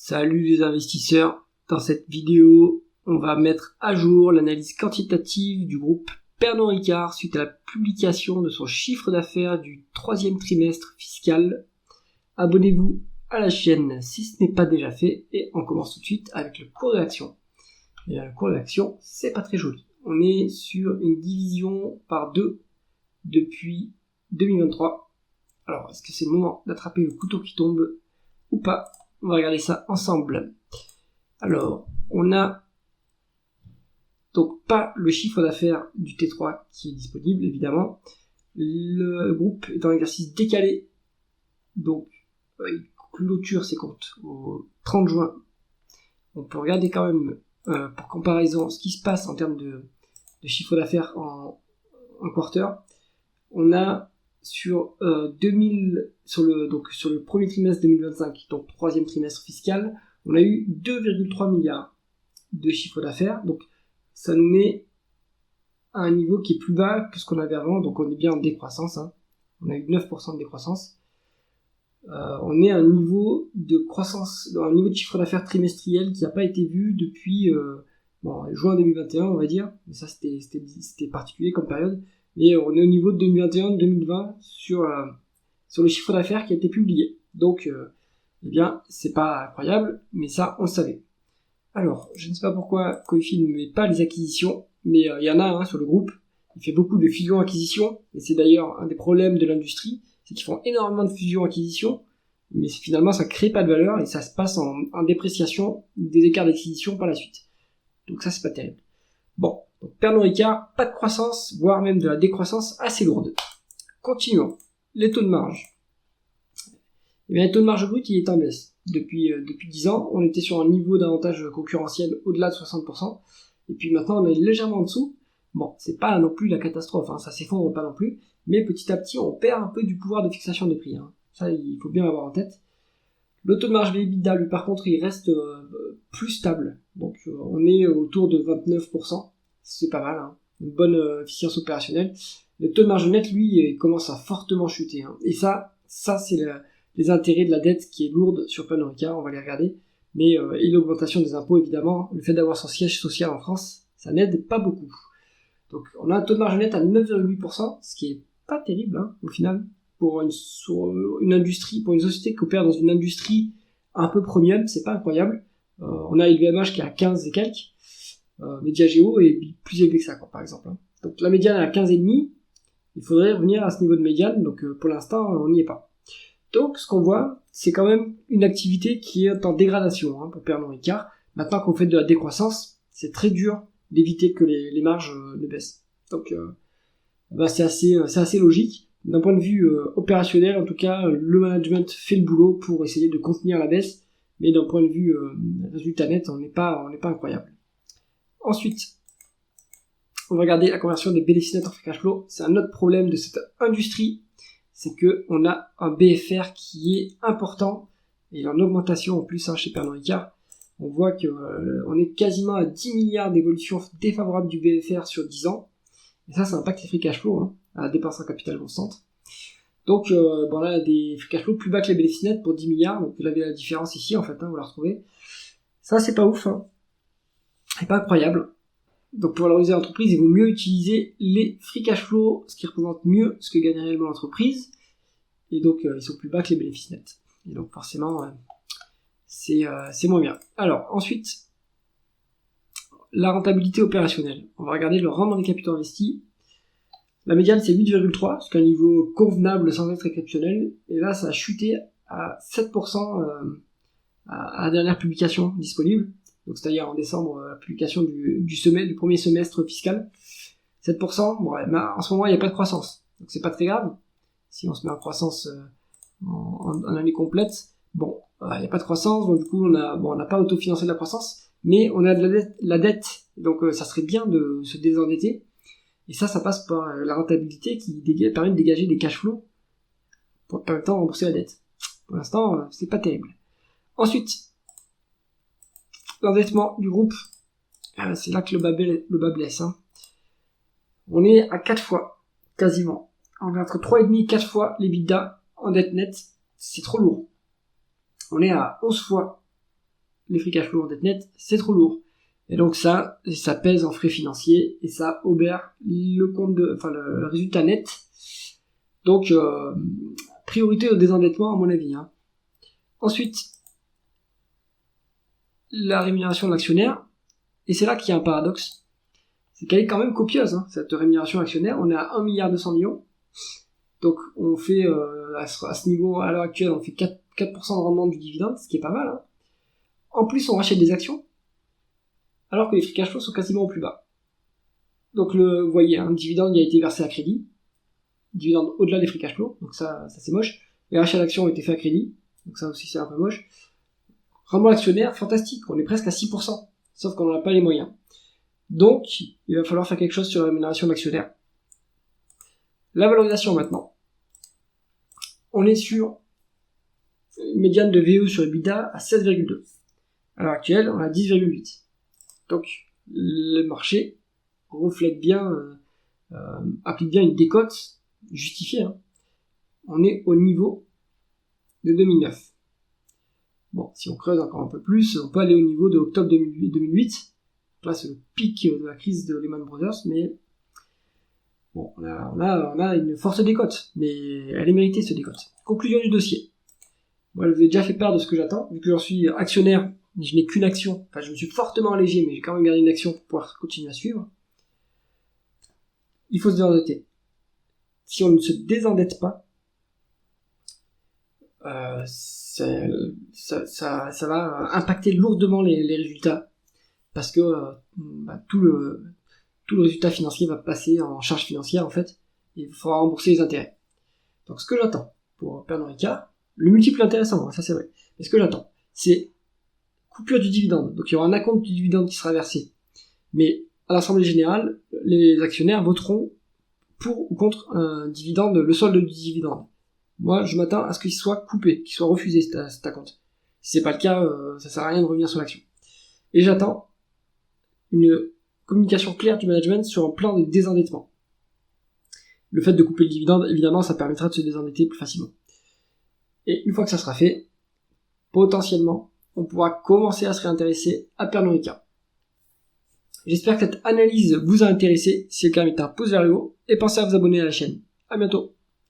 Salut les investisseurs, dans cette vidéo, on va mettre à jour l'analyse quantitative du groupe Pernod Ricard suite à la publication de son chiffre d'affaires du troisième trimestre fiscal. Abonnez-vous à la chaîne si ce n'est pas déjà fait et on commence tout de suite avec le cours de l'action. Et le cours de l'action, c'est pas très joli. On est sur une division par 2 depuis 2023. Alors, est-ce que c'est le moment d'attraper le couteau qui tombe ou pas? On va regarder ça ensemble. Alors, on a donc pas le chiffre d'affaires du T3 qui est disponible, évidemment. Le groupe est en exercice décalé, donc il clôture ses comptes au 30 juin. On peut regarder quand même, pour comparaison, ce qui se passe en termes de chiffre d'affaires en quarter. On a sur le premier trimestre 2025, donc troisième trimestre fiscal, on a eu 2,3 milliards de chiffre d'affaires, donc ça nous met à un niveau qui est plus bas que ce qu'on avait avant, donc on est bien en décroissance, on a eu 9% de décroissance. On est à un niveau de croissance, un niveau de chiffre d'affaires trimestriel qui n'a pas été vu depuis juin 2021, on va dire, mais ça c'était particulier comme période. Et on est au niveau de 2021-2020 sur le chiffre d'affaires qui a été publié. Donc, c'est pas incroyable, mais ça, on le savait. Alors, je ne sais pas pourquoi Coifin ne met pas les acquisitions, mais il y en a sur le groupe. Il fait beaucoup de fusions-acquisitions, et c'est d'ailleurs un des problèmes de l'industrie, c'est qu'ils font énormément de fusions-acquisitions, mais finalement, ça crée pas de valeur, et ça se passe en dépréciation des écarts d'acquisition par la suite. Donc ça, c'est pas terrible. Bon, donc Pernod Ricard, pas de croissance, voire même de la décroissance assez lourde. Continuons. Les taux de marge. Eh bien, les taux de marge brut, il est en baisse. Depuis 10 ans, on était sur un niveau d'avantage concurrentiel au-delà de 60%, et puis maintenant on est légèrement en dessous. Bon, c'est pas non plus la catastrophe, ça s'effondre pas non plus, mais petit à petit on perd un peu du pouvoir de fixation des prix. Ça, il faut bien l'avoir en tête. Le taux de marge EBITDA, lui, par contre, il reste plus stable. Donc on est autour de 29%. C'est pas mal, une bonne efficience opérationnelle. Le taux de marge net, lui, il commence à fortement chuter. Et ça c'est les intérêts de la dette qui est lourde sur Pernod Ricard, on va les regarder. Mais et l'augmentation des impôts, évidemment, le fait d'avoir son siège social en France, ça n'aide pas beaucoup. Donc on a un taux de marge net à 9,8%, ce qui est pas terrible au final pour une industrie, pour une société qui opère dans une industrie un peu premium, c'est pas incroyable. On a LVMH qui est à 15 et quelques. Diageo est plus élevé que ça, par exemple. Donc la médiane est à 15,5, il faudrait revenir à ce niveau de médiane, donc pour l'instant on n'y est pas. Donc ce qu'on voit, c'est quand même une activité qui est en dégradation pour Pernod Ricard. Maintenant qu'on fait de la décroissance, c'est très dur d'éviter que les marges ne baissent. Donc c'est assez logique. D'un point de vue opérationnel, en tout cas, le management fait le boulot pour essayer de contenir la baisse, mais d'un point de vue résultat net, on n'est pas incroyable. Ensuite, on va regarder la conversion des bénéfices nets en free cash flow. C'est un autre problème de cette industrie, c'est que on a un BFR qui est important et en augmentation en plus chez Pernod Ricard. On voit que on est quasiment à 10 milliards d'évolution défavorable du BFR sur 10 ans. Et ça impacte les free cash flow à la dépense en capital constante. Donc là, des free cash flow plus bas que les bénéfices nets pour 10 milliards. Donc vous avez la différence ici en fait, vous la retrouvez. Ça c'est pas ouf. C'est pas incroyable. Donc pour valoriser l'entreprise, il vaut mieux utiliser les free cash flow, ce qui représente mieux ce que gagne réellement l'entreprise. Et donc ils sont plus bas que les bénéfices nets. Et donc forcément, c'est moins bien. Alors ensuite, la rentabilité opérationnelle. On va regarder le rendement des capitaux investis. La médiane c'est 8,3, ce qui est un niveau convenable sans être exceptionnel. Et là ça a chuté à 7% à la dernière publication disponible. Donc c'est-à-dire en décembre, la publication du premier semestre fiscal. 7%, en ce moment il n'y a pas de croissance, donc c'est pas très grave. Si on se met en croissance en année complète, il n'y a pas de croissance, donc du coup on n'a pas autofinancé de la croissance, mais on a de la dette, donc ça serait bien de se désendetter, et ça passe par la rentabilité qui permet de dégager des cash flows pour permettre de rembourser la dette. Pour l'instant, c'est pas terrible. Ensuite, l'endettement du groupe, c'est là que le bas blesse. On est à 4 fois, quasiment. On est entre 3,5 et 4 fois l'EBITDA en dette nette, c'est trop lourd. On est à 11 fois les free cash flow en dette nette, c'est trop lourd. Et donc ça pèse en frais financiers et ça obère le résultat net. Donc priorité au désendettement à mon avis. Ensuite, la rémunération de l'actionnaire, et c'est là qu'il y a un paradoxe, c'est qu'elle est quand même copieuse, cette rémunération actionnaire. On est à 1,2 milliard. Donc on fait à ce niveau, à l'heure actuelle, on fait 4% de rendement du dividende, ce qui est pas mal. En plus, on rachète des actions, alors que les free cash flow sont quasiment au plus bas. Donc vous voyez, un dividende qui a été versé à crédit, dividende au-delà des free cash flow, donc ça c'est moche. Les rachats d'actions ont été faits à crédit, donc ça aussi c'est un peu moche. Rendement actionnaire, fantastique, on est presque à 6%, sauf qu'on n'en a pas les moyens. Donc, il va falloir faire quelque chose sur la rémunération d'actionnaire. La valorisation maintenant. On est sur une médiane de VE sur EBITDA à 16,2. À l'heure actuelle, on a 10,8. Donc, le marché reflète bien, applique bien une décote justifiée. On est au niveau de 2009. Bon, si on creuse encore un peu plus, on peut aller au niveau de octobre 2008. Là, c'est le pic de la crise de Lehman Brothers, mais bon, on a une forte décote, mais elle est méritée, cette décote. Conclusion du dossier. Moi, je vous ai déjà fait part de ce que j'attends, vu que j'en suis actionnaire, mais je n'ai qu'une action. Enfin, je me suis fortement allégé, mais j'ai quand même gardé une action pour pouvoir continuer à suivre. Il faut se désendetter. Si on ne se désendette pas, ça va impacter lourdement les résultats, parce que tout le résultat financier va passer en charge financière en fait, et il faudra rembourser les intérêts. Donc ce que j'attends pour Pernod Ricard, le multiple est intéressant, ça c'est vrai, mais ce que j'attends, c'est coupure du dividende, donc il y aura un acompte du dividende qui sera versé, mais à l'Assemblée Générale, les actionnaires voteront pour ou contre un dividende, le solde du dividende. Moi, je m'attends à ce qu'il soit coupé, qu'il soit refusé cet acompte. Si c'est pas le cas, ça sert à rien de revenir sur l'action. Et j'attends une communication claire du management sur un plan de désendettement. Le fait de couper le dividende, évidemment, ça permettra de se désendetter plus facilement. Et une fois que ça sera fait, potentiellement, on pourra commencer à se réintéresser à Pernod Ricard. J'espère que cette analyse vous a intéressé. Si c'est le cas, mettez un pouce vers le haut et pensez à vous abonner à la chaîne. À bientôt.